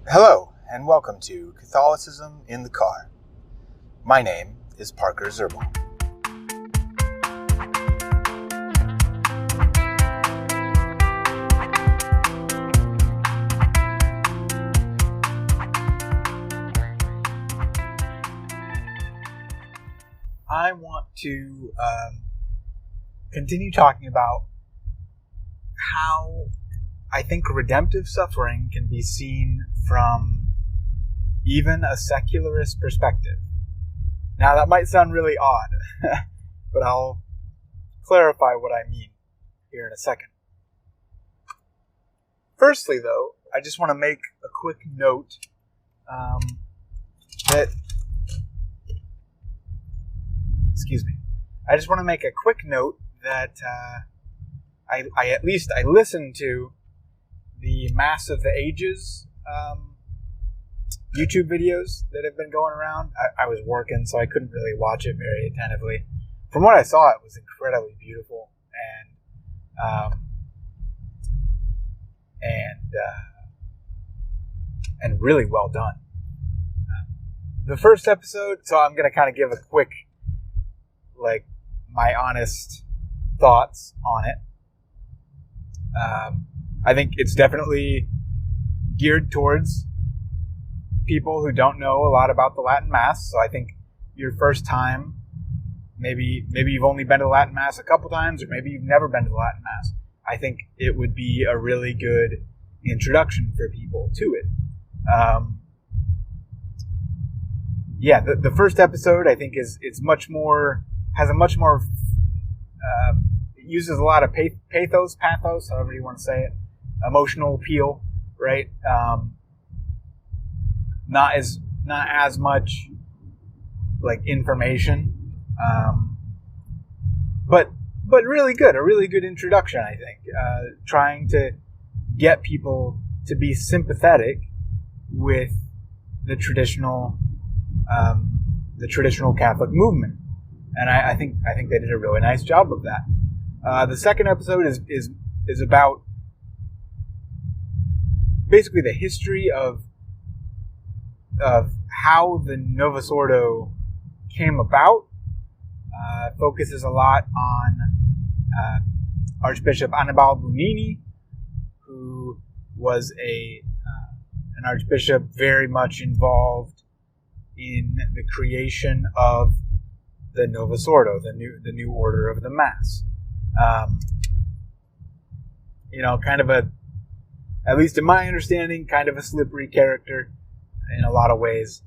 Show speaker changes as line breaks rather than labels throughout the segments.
Hello, and welcome to Catholicism in the Car. My name is Parker Zerbal.
I want to continue talking about how I think redemptive suffering can be seen from even a secularist perspective. Now, that might sound really odd, but I'll clarify what I mean here in a second. Firstly, though, I just want to make a quick note that I just want to make a quick note that I listened to the Mass of the Ages YouTube videos that have been going around. I was working, so I couldn't really watch it very attentively. From what I saw, it was incredibly beautiful and really well done. The first episode, so I'm going to kind of give a quick, my honest thoughts on it. I think it's definitely geared towards people who don't know a lot about the Latin Mass. So I think your first time, maybe you've only been to the Latin Mass a couple times, or maybe you've never been to the Latin Mass. I think it would be a really good introduction for people to it. The first episode I think has a much more it uses a lot of pathos, however you want to say it, emotional appeal, right? Not as much like information, but really good. A really good introduction, I think. Trying to get people to be sympathetic with the traditional Catholic movement, and I think they did a really nice job of that. The second episode is about basically the history of how the Novus Ordo came about. Focuses a lot on Archbishop Annibale Bugnini, who was an archbishop very much involved in the creation of the Novus Ordo, the new order of the Mass. Kind of at least in my understanding, kind of a slippery character in a lot of ways.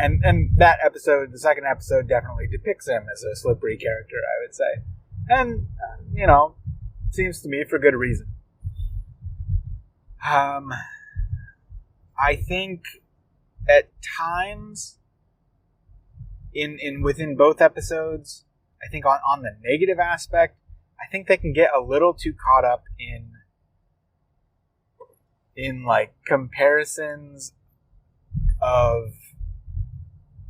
And that episode, the second episode, definitely depicts him as a slippery character, I would say. And, seems to me for good reason. I think at times within both episodes, I think on the negative aspect, I think they can get a little too caught up in like comparisons of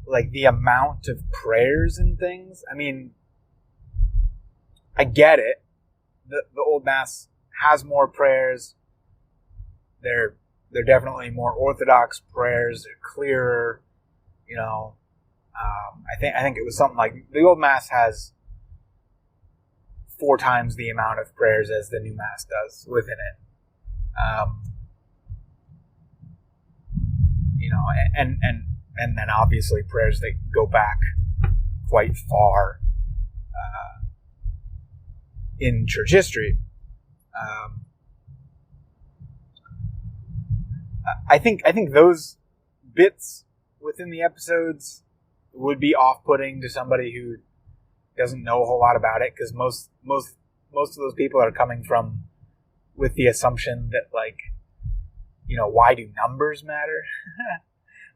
like the amount of prayers and things. I mean, I get it. The Old Mass has more prayers. They're definitely more orthodox prayers. They're clearer. I think it was something like the Old Mass has 4 times the amount of prayers as the New Mass does within it. And then obviously prayers that go back quite far in church history. I think those bits within the episodes would be off-putting to somebody who doesn't know a whole lot about it, because most of those people are coming from with the assumption that why do numbers matter?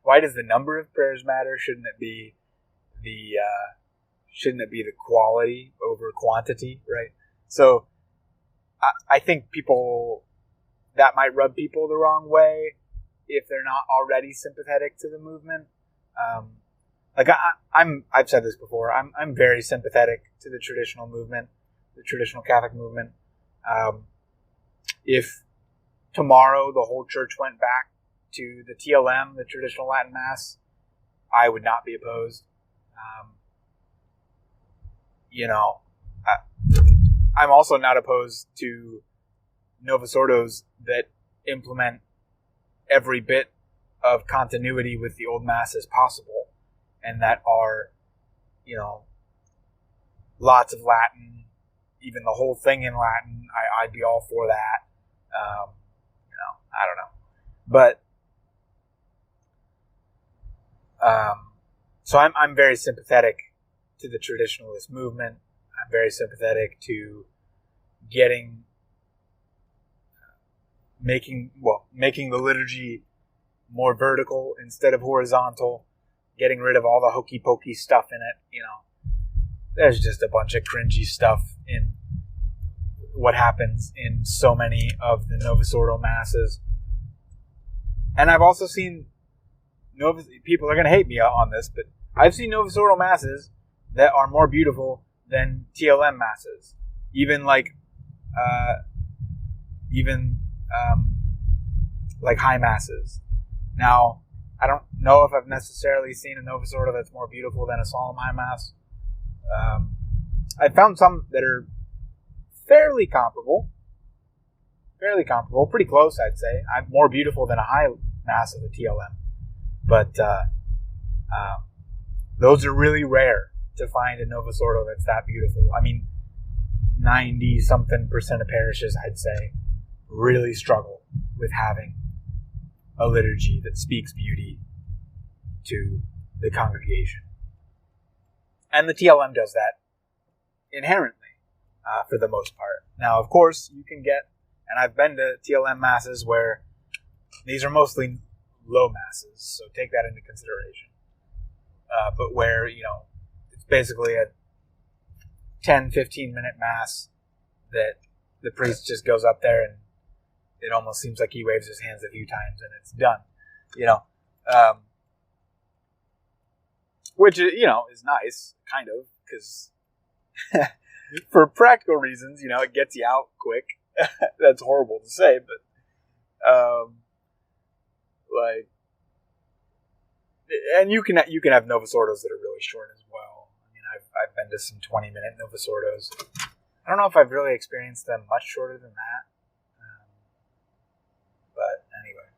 Why does the number of prayers matter? Shouldn't it be the quality over quantity, right? So I think that might rub people the wrong way if they're not already sympathetic to the movement. I've said this before. I'm very sympathetic to the traditional movement, the traditional Catholic movement. If tomorrow the whole church went back to the TLM, the traditional Latin Mass, I would not be opposed. I'm also not opposed to Novus Ordos that implement every bit of continuity with the old Mass as possible, and that are, lots of Latin, even the whole thing in Latin. I'd be all for that. I don't know. But, so I'm very sympathetic to the traditionalist movement. I'm very sympathetic to making the liturgy more vertical instead of horizontal, getting rid of all the hokey pokey stuff in it. There's just a bunch of cringy stuff in what happens in so many of the Novus Ordo masses. And I've also seen people are going to hate me on this, but I've seen Novus Ordo masses that are more beautiful than TLM masses. Even like high masses. Now, I don't know if I've necessarily seen a Novus Ordo that's more beautiful than a solemn high mass. I found some that are fairly comparable, pretty close, I'd say. I'm more beautiful than a high mass of the TLM, but those are really rare to find a Novus Ordo that's that beautiful. I mean, 90-something% of parishes, I'd say, really struggle with having a liturgy that speaks beauty to the congregation. And the TLM does that inherently, for the most part. Now, of course, you can get, and I've been to TLM masses where these are mostly low masses, so take that into consideration. But where, it's basically a 10-15 minute mass that the priest just goes up there and it almost seems like he waves his hands a few times and it's done, which, is nice, kind of, because for practical reasons, it gets you out quick. That's horrible to say, but, and you can have Novus Ordos that are really short as well. I mean, I've been to some 20-minute Novus Ordos. I don't know if I've really experienced them much shorter than that. But anyway.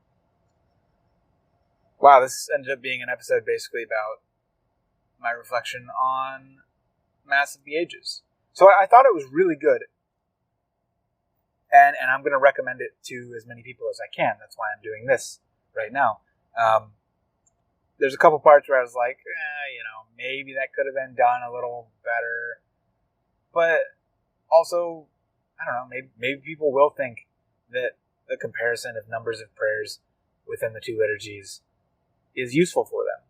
Wow, this ended up being an episode basically about my reflection on Mass of the Ages. So I thought it was really good. And I'm going to recommend it to as many people as I can. That's why I'm doing this right now. There's a couple parts where I was like, maybe that could have been done a little better. But also, I don't know, maybe people will think that the comparison of numbers of prayers within the two liturgies is useful for them.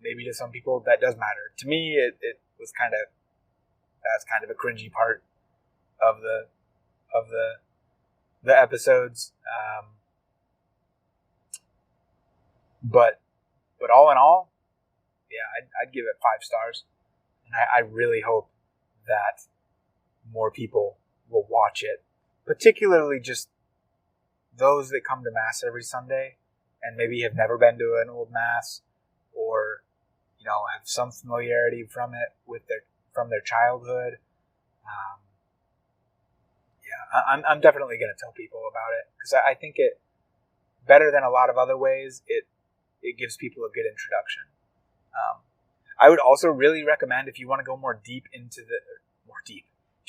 Maybe to some people that does matter. To me, it was that's kind of a cringy part of the episodes. But all in all, yeah, I'd give it 5 stars. And I really hope that more people will watch it, particularly just those that come to Mass every Sunday and maybe have never been to an old Mass or, have some familiarity from it from their childhood. I'm definitely going to tell people about it because I think it, better than a lot of other ways, it gives people a good introduction. I would also really recommend, if you want to go if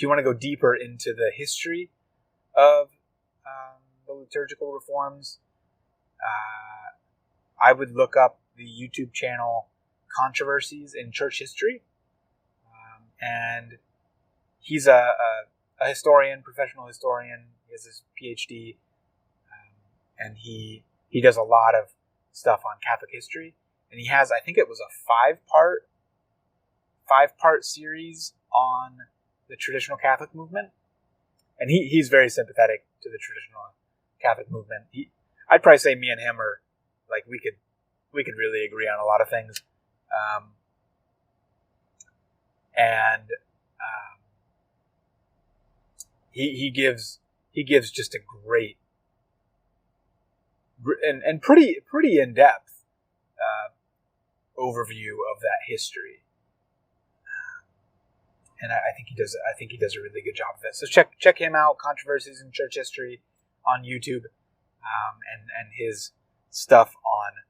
you want to go deeper into the history of the liturgical reforms, I would look up the YouTube channel Controversies in Church History. And he's a historian, professional historian. He has his PhD, and he does a lot of stuff on Catholic history. And he has, I think it was a 5-part series on the traditional Catholic movement. And he's very sympathetic to the traditional Catholic movement. I'd probably say me and him are like, we could really agree on a lot of things. He gives just a great and pretty in depth overview of that history. And I think he does a really good job of it. So check him out, Controversies in Church History, on YouTube, and his stuff on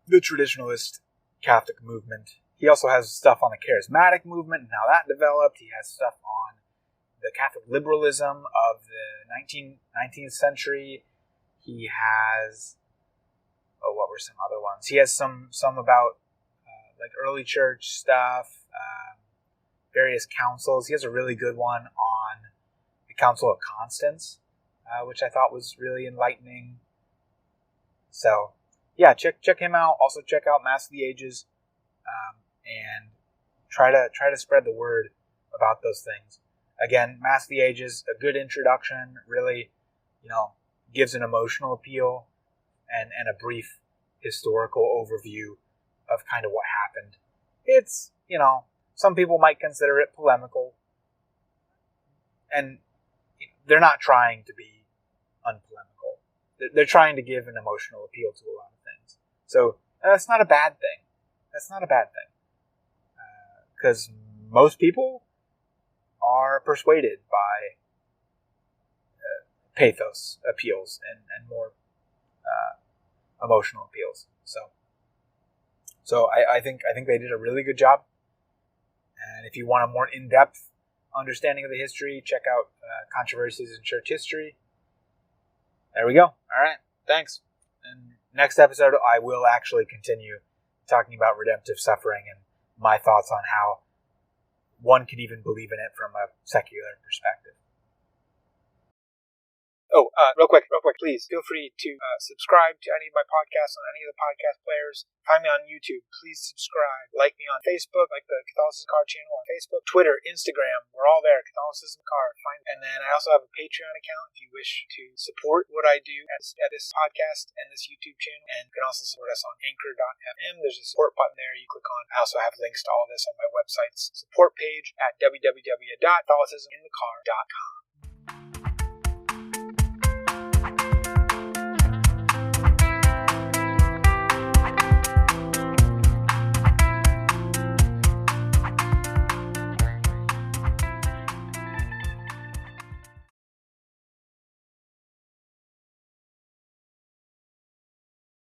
the traditionalist Catholic movement. He also has stuff on the charismatic movement and how that developed. He has stuff on the Catholic liberalism of the 19th century. He has, what were some other ones? He has some about like early church stuff, various councils. He has a really good one on the Council of Constance, which I thought was really enlightening. So, yeah, check him out. Also, check out Mass of the Ages, and try to spread the word about those things. Again, Mass of the Ages, a good introduction. Really, gives an emotional appeal and a brief historical overview of kind of what happened. It's, some people might consider it polemical, and they're not trying to be unpolemical. They're trying to give an emotional appeal to a lot of things. So that's not a bad thing. Because most people are persuaded by pathos appeals and more emotional appeals. So I think they did a really good job. And if you want a more in-depth understanding of the history, check out Controversies in Church History. There we go. All right. Thanks. And next episode, I will actually continue talking about redemptive suffering and my thoughts on how one can even believe in it from a secular perspective. Oh, real quick, please feel free to subscribe to any of my podcasts on any of the podcast players. Find me on YouTube. Please subscribe. Like me on Facebook, like the Catholicism Car channel on Facebook, Twitter, Instagram. We're all there. Catholicism Car. And then I also have a Patreon account if you wish to support what I do at this podcast and this YouTube channel. And you can also support us on Anchor.fm. There's a support button there you click on. I also have links to all of this on my website's support page at www.catholicisminthecar.com.